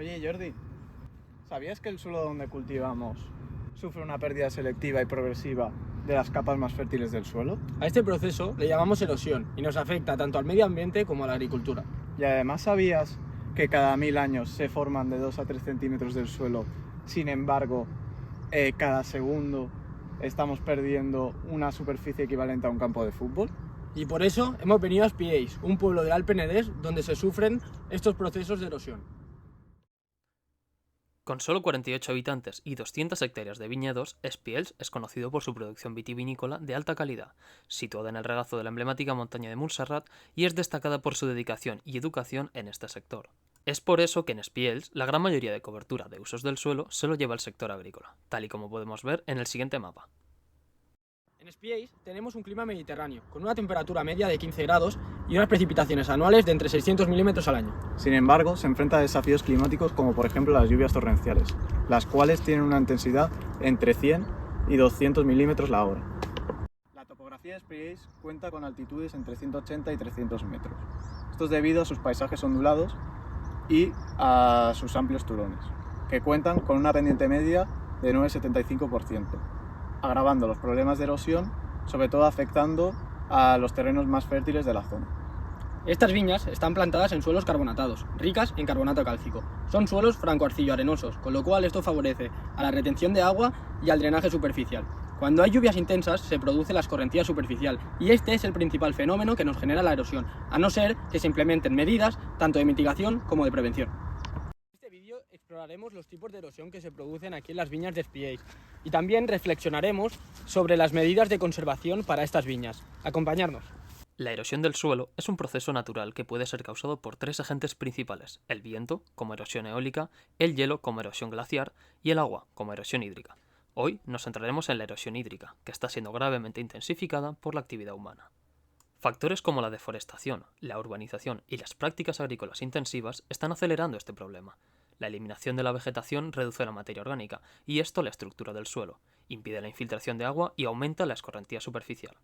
Oye, Jordi, ¿sabías que el suelo donde cultivamos sufre una pérdida selectiva y progresiva de las capas más fértiles del suelo? A este proceso le llamamos erosión y nos afecta tanto al medio ambiente como a la agricultura. Y además, ¿sabías que cada 1000 años se forman de 2 a 3 centímetros del suelo? Sin embargo, cada segundo estamos perdiendo una superficie equivalente a un campo de fútbol. Y por eso hemos venido a Espiells, un pueblo del Alpe Nedés donde se sufren estos procesos de erosión. Con solo 48 habitantes y 200 hectáreas de viñedos, Espiells es conocido por su producción vitivinícola de alta calidad, situada en el regazo de la emblemática montaña de Montserrat y es destacada por su dedicación y educación en este sector. Es por eso que en Espiells la gran mayoría de cobertura de usos del suelo se lo lleva el sector agrícola, tal y como podemos ver en el siguiente mapa. En Espiells tenemos un clima mediterráneo, con una temperatura media de 15 grados y unas precipitaciones anuales de entre 600 milímetros al año. Sin embargo, se enfrenta a desafíos climáticos como por ejemplo las lluvias torrenciales, las cuales tienen una intensidad entre 100 y 200 milímetros la hora. La topografía de Espiells cuenta con altitudes entre 180 y 300 metros. Esto es debido a sus paisajes ondulados y a sus amplios turones, que cuentan con una pendiente media de 9,75%, agravando los problemas de erosión, sobre todo afectando a los terrenos más fértiles de la zona. Estas viñas están plantadas en suelos carbonatados, ricas en carbonato cálcico. Son suelos franco-arcillo-arenosos, con lo cual esto favorece a la retención de agua y al drenaje superficial. Cuando hay lluvias intensas se produce la escorrentía superficial y este es el principal fenómeno que nos genera la erosión, a no ser que se implementen medidas tanto de mitigación como de prevención. En este vídeo exploraremos los tipos de erosión que se producen aquí en las viñas de Espiells y también reflexionaremos sobre las medidas de conservación para estas viñas. Acompañarnos. La erosión del suelo es un proceso natural que puede ser causado por tres agentes principales: el viento, como erosión eólica, el hielo, como erosión glaciar, y el agua, como erosión hídrica. Hoy nos centraremos en la erosión hídrica, que está siendo gravemente intensificada por la actividad humana. Factores como la deforestación, la urbanización y las prácticas agrícolas intensivas están acelerando este problema. La eliminación de la vegetación reduce la materia orgánica, y esto la estructura del suelo, impide la infiltración de agua y aumenta la escorrentía superficial.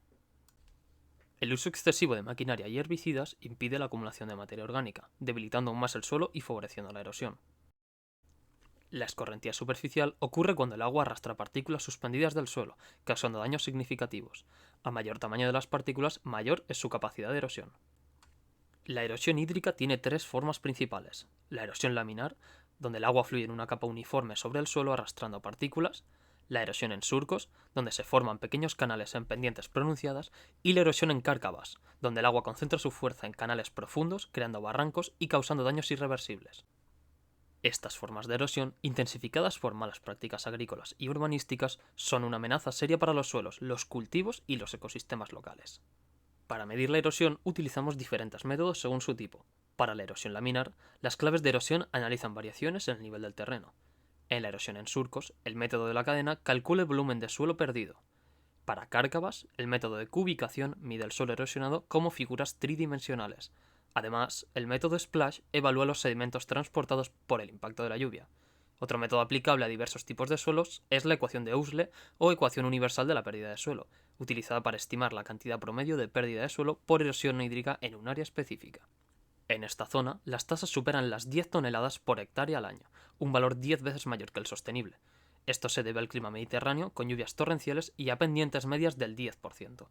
El uso excesivo de maquinaria y herbicidas impide la acumulación de materia orgánica, debilitando aún más el suelo y favoreciendo la erosión. La escorrentía superficial ocurre cuando el agua arrastra partículas suspendidas del suelo, causando daños significativos. A mayor tamaño de las partículas, mayor es su capacidad de erosión. La erosión hídrica tiene tres formas principales: la erosión laminar, donde el agua fluye en una capa uniforme sobre el suelo arrastrando partículas; la erosión en surcos, donde se forman pequeños canales en pendientes pronunciadas; y la erosión en cárcavas, donde el agua concentra su fuerza en canales profundos, creando barrancos y causando daños irreversibles. Estas formas de erosión, intensificadas por malas prácticas agrícolas y urbanísticas, son una amenaza seria para los suelos, los cultivos y los ecosistemas locales. Para medir la erosión utilizamos diferentes métodos según su tipo. Para la erosión laminar, las claves de erosión analizan variaciones en el nivel del terreno. En la erosión en surcos, el método de la cadena calcula el volumen de suelo perdido. Para cárcavas, el método de cubicación mide el suelo erosionado como figuras tridimensionales. Además, el método Splash evalúa los sedimentos transportados por el impacto de la lluvia. Otro método aplicable a diversos tipos de suelos es la ecuación de Ousley o ecuación universal de la pérdida de suelo, utilizada para estimar la cantidad promedio de pérdida de suelo por erosión hídrica en un área específica. En esta zona, las tasas superan las 10 toneladas por hectárea al año, un valor 10 veces mayor que el sostenible. Esto se debe al clima mediterráneo, con lluvias torrenciales y a pendientes medias del 10%.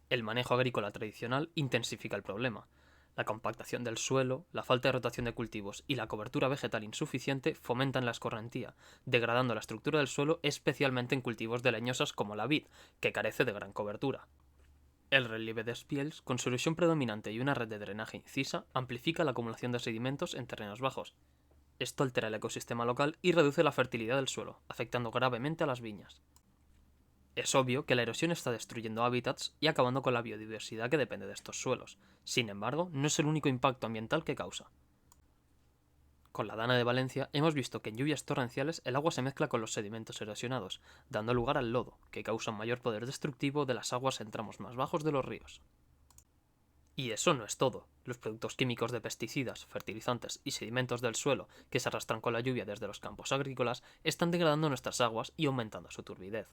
El manejo agrícola tradicional intensifica el problema. La compactación del suelo, la falta de rotación de cultivos y la cobertura vegetal insuficiente fomentan la escorrentía, degradando la estructura del suelo, especialmente en cultivos de leñosas como la vid, que carece de gran cobertura. El relieve de Espiells, con su erosión predominante y una red de drenaje incisa, amplifica la acumulación de sedimentos en terrenos bajos. Esto altera el ecosistema local y reduce la fertilidad del suelo, afectando gravemente a las viñas. Es obvio que la erosión está destruyendo hábitats y acabando con la biodiversidad que depende de estos suelos. Sin embargo, no es el único impacto ambiental que causa. Con la Dana de Valencia hemos visto que en lluvias torrenciales el agua se mezcla con los sedimentos erosionados, dando lugar al lodo, que causa un mayor poder destructivo de las aguas en tramos más bajos de los ríos. Y eso no es todo. Los productos químicos de pesticidas, fertilizantes y sedimentos del suelo que se arrastran con la lluvia desde los campos agrícolas están degradando nuestras aguas y aumentando su turbidez.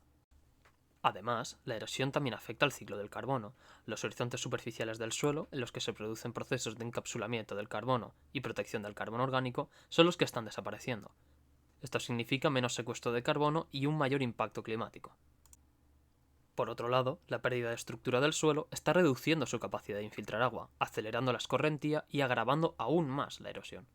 Además, la erosión también afecta al ciclo del carbono. Los horizontes superficiales del suelo, en los que se producen procesos de encapsulamiento del carbono y protección del carbono orgánico, son los que están desapareciendo. Esto significa menos secuestro de carbono y un mayor impacto climático. Por otro lado, la pérdida de estructura del suelo está reduciendo su capacidad de infiltrar agua, acelerando la escorrentía y agravando aún más la erosión.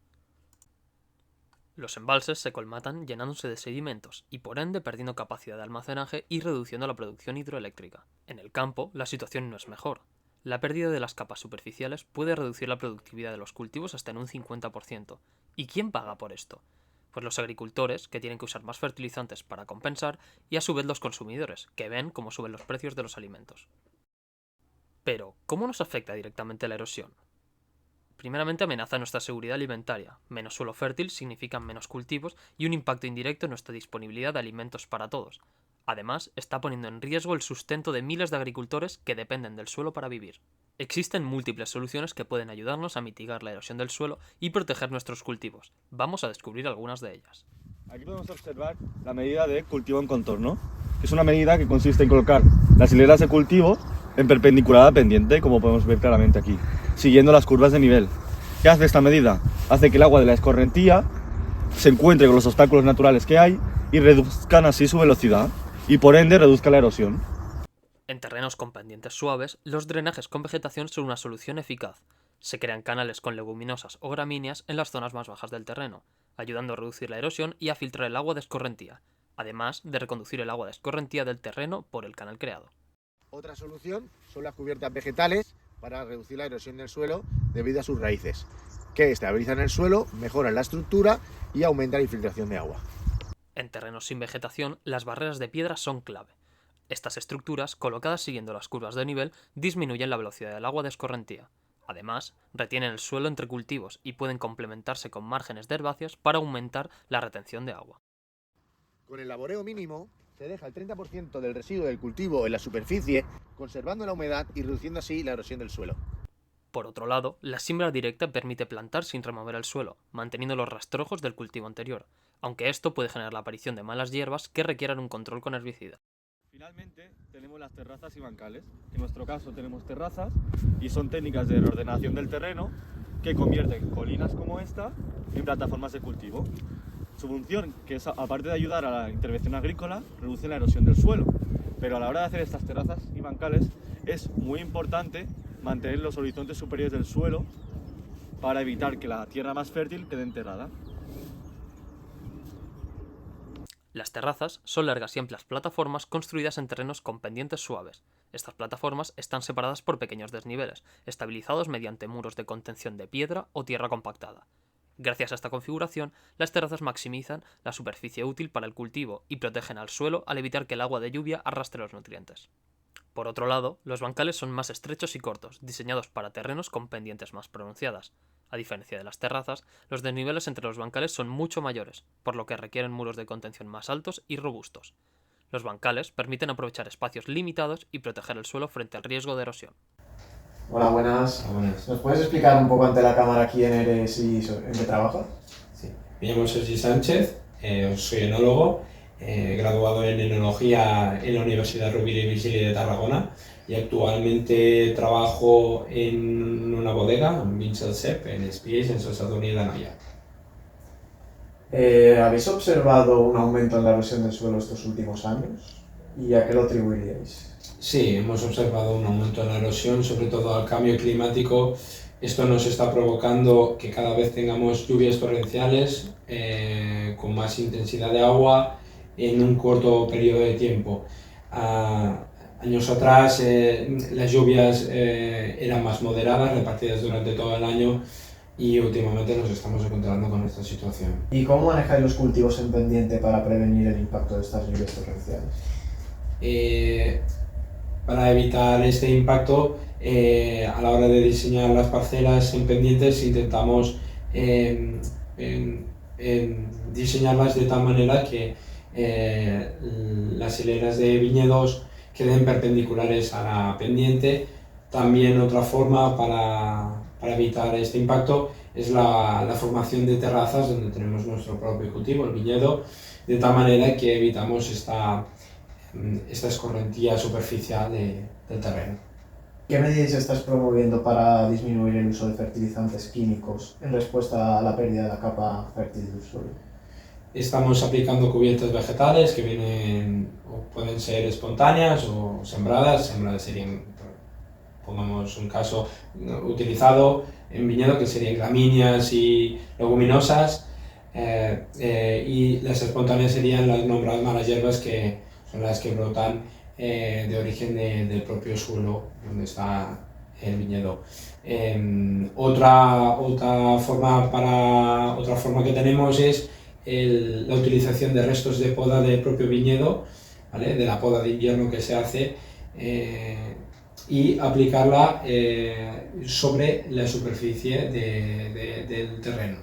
Los embalses se colmatan llenándose de sedimentos y por ende perdiendo capacidad de almacenaje y reduciendo la producción hidroeléctrica. En el campo, la situación no es mejor. La pérdida de las capas superficiales puede reducir la productividad de los cultivos hasta en un 50%. ¿Y quién paga por esto? Pues los agricultores, que tienen que usar más fertilizantes para compensar, y a su vez los consumidores, que ven cómo suben los precios de los alimentos. Pero, ¿cómo nos afecta directamente la erosión? Primeramente amenaza nuestra seguridad alimentaria. Menos suelo fértil significan menos cultivos y un impacto indirecto en nuestra disponibilidad de alimentos para todos. Además, está poniendo en riesgo el sustento de miles de agricultores que dependen del suelo para vivir. Existen múltiples soluciones que pueden ayudarnos a mitigar la erosión del suelo y proteger nuestros cultivos. Vamos a descubrir algunas de ellas. Aquí podemos observar la medida de cultivo en contorno, que es una medida que consiste en colocar las hileras de cultivo en perpendicular a pendiente, como podemos ver claramente aquí, siguiendo las curvas de nivel. ¿Qué hace esta medida? Hace que el agua de la escorrentía se encuentre con los obstáculos naturales que hay y reduzcan así su velocidad y por ende reduzca la erosión. En terrenos con pendientes suaves, los drenajes con vegetación son una solución eficaz. Se crean canales con leguminosas o gramíneas en las zonas más bajas del terreno, ayudando a reducir la erosión y a filtrar el agua de escorrentía, además de reconducir el agua de escorrentía del terreno por el canal creado. Otra solución son las cubiertas vegetales para reducir la erosión del suelo debido a sus raíces, que estabilizan el suelo, mejoran la estructura y aumentan la infiltración de agua. En terrenos sin vegetación, las barreras de piedra son clave. Estas estructuras, colocadas siguiendo las curvas de nivel, disminuyen la velocidad del agua de escorrentía. Además, retienen el suelo entre cultivos y pueden complementarse con márgenes de herbáceas para aumentar la retención de agua. Con el laboreo mínimo, se deja el 30% del residuo del cultivo en la superficie, conservando la humedad y reduciendo así la erosión del suelo. Por otro lado, la siembra directa permite plantar sin remover el suelo, manteniendo los rastrojos del cultivo anterior, aunque esto puede generar la aparición de malas hierbas que requieran un control con herbicida. Finalmente tenemos las terrazas y bancales. En nuestro caso tenemos terrazas y son técnicas de reordenación del terreno que convierten colinas como esta en plataformas de cultivo. Su función, que es aparte de ayudar a la intervención agrícola, reduce la erosión del suelo. Pero a la hora de hacer estas terrazas y bancales es muy importante mantener los horizontes superiores del suelo para evitar que la tierra más fértil quede enterrada. Las terrazas son largas y amplias plataformas construidas en terrenos con pendientes suaves. Estas plataformas están separadas por pequeños desniveles, estabilizados mediante muros de contención de piedra o tierra compactada. Gracias a esta configuración, las terrazas maximizan la superficie útil para el cultivo y protegen al suelo al evitar que el agua de lluvia arrastre los nutrientes. Por otro lado, los bancales son más estrechos y cortos, diseñados para terrenos con pendientes más pronunciadas. A diferencia de las terrazas, los desniveles entre los bancales son mucho mayores, por lo que requieren muros de contención más altos y robustos. Los bancales permiten aprovechar espacios limitados y proteger el suelo frente al riesgo de erosión. Hola, buenas. Hola, buenas. ¿Nos puedes explicar un poco ante la cámara quién eres y en qué trabajas? Sí. Me llamo Sergi Sánchez, soy enólogo, graduado en enología en la Universidad Rovira y Virgili de Tarragona y actualmente trabajo en una bodega, en Vincel-Sep, en Espiells, en Sant Sadurní d'Anoia. ¿Habéis observado un aumento en la erosión del suelo estos últimos años? ¿Y a qué lo atribuiríais? Sí, hemos observado un aumento en la erosión, sobre todo al cambio climático. Esto nos está provocando que cada vez tengamos lluvias torrenciales con más intensidad de agua en un corto periodo de tiempo. Años atrás las lluvias eran más moderadas, repartidas durante todo el año y últimamente nos estamos encontrando con esta situación. ¿Y cómo manejáis los cultivos en pendiente para prevenir el impacto de estas lluvias torrenciales? Para evitar este impacto, a la hora de diseñar las parcelas en pendientes intentamos diseñarlas de tal manera que las hileras de viñedos queden perpendiculares a la pendiente. También otra forma para evitar este impacto es la formación de terrazas donde tenemos nuestro propio cultivo, el viñedo, de tal manera que evitamos esta esta escorrentía superficial del terreno. ¿Qué medidas estás promoviendo para disminuir el uso de fertilizantes químicos en respuesta a la pérdida de la capa fértil del suelo? Estamos aplicando cubiertas vegetales que vienen o pueden ser espontáneas o sembradas. Sembradas serían, pongamos un caso utilizado en viñedo, que serían gramíneas y leguminosas, y las espontáneas serían las nombradas malas hierbas, que son las que brotan de origen del propio suelo donde está el viñedo. Otra forma que tenemos es la utilización de restos de poda del propio viñedo, ¿vale? De la poda de invierno que se hace, y aplicarla sobre la superficie del terreno,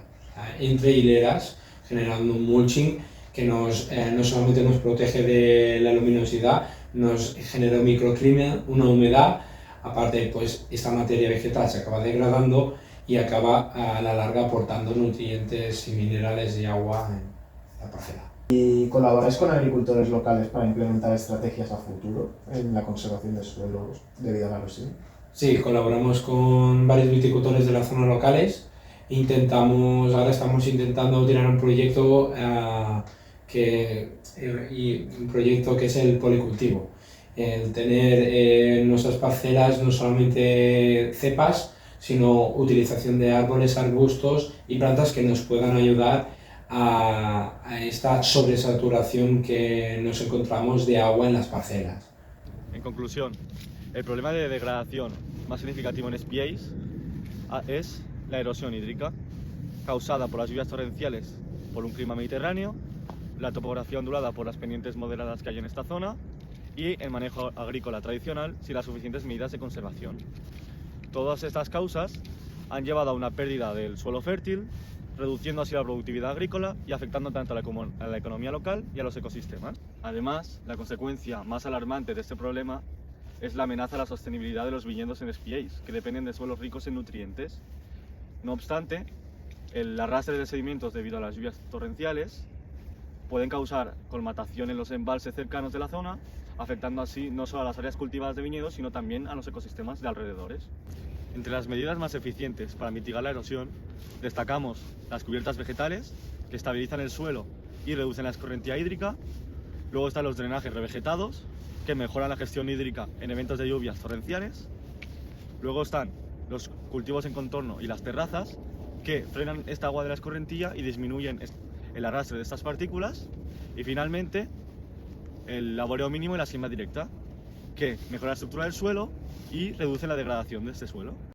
entre hileras, generando un mulching que no solamente nos protege de la luminosidad, nos genera un microclima, una humedad. Aparte, pues esta materia vegetal se acaba degradando y acaba a la larga aportando nutrientes y minerales y agua en la parcela. ¿Y colaboráis con agricultores locales para implementar estrategias a futuro en la conservación de suelos debido a la erosión? Sí, colaboramos con varios viticultores de la zona locales. Ahora estamos intentando tirar un proyecto que es el policultivo. El tener en nuestras parcelas no solamente cepas, sino utilización de árboles, arbustos y plantas que nos puedan ayudar a esta sobresaturación que nos encontramos de agua en las parcelas. En conclusión, el problema de degradación más significativo en SPAs es la erosión hídrica, causada por las lluvias torrenciales por un clima mediterráneo, la topografía ondulada por las pendientes moderadas que hay en esta zona y el manejo agrícola tradicional sin las suficientes medidas de conservación. Todas estas causas han llevado a una pérdida del suelo fértil, reduciendo así la productividad agrícola y afectando tanto a la economía local y a los ecosistemas. Además, la consecuencia más alarmante de este problema es la amenaza a la sostenibilidad de los viñedos en SPAs, que dependen de suelos ricos en nutrientes. No obstante, el arrastre de sedimentos debido a las lluvias torrenciales pueden causar colmatación en los embalses cercanos de la zona, afectando así no solo a las áreas cultivadas de viñedos, sino también a los ecosistemas de alrededores. Entre las medidas más eficientes para mitigar la erosión, destacamos las cubiertas vegetales, que estabilizan el suelo y reducen la escorrentía hídrica. Luego están los drenajes revegetados, que mejoran la gestión hídrica en eventos de lluvias torrenciales. Luego están los cultivos en contorno y las terrazas, que frenan esta agua de la escorrentía y disminuyen el arrastre de estas partículas. Y finalmente, el laboreo mínimo y la siembra directa, que mejora la estructura del suelo y reduce la degradación de este suelo.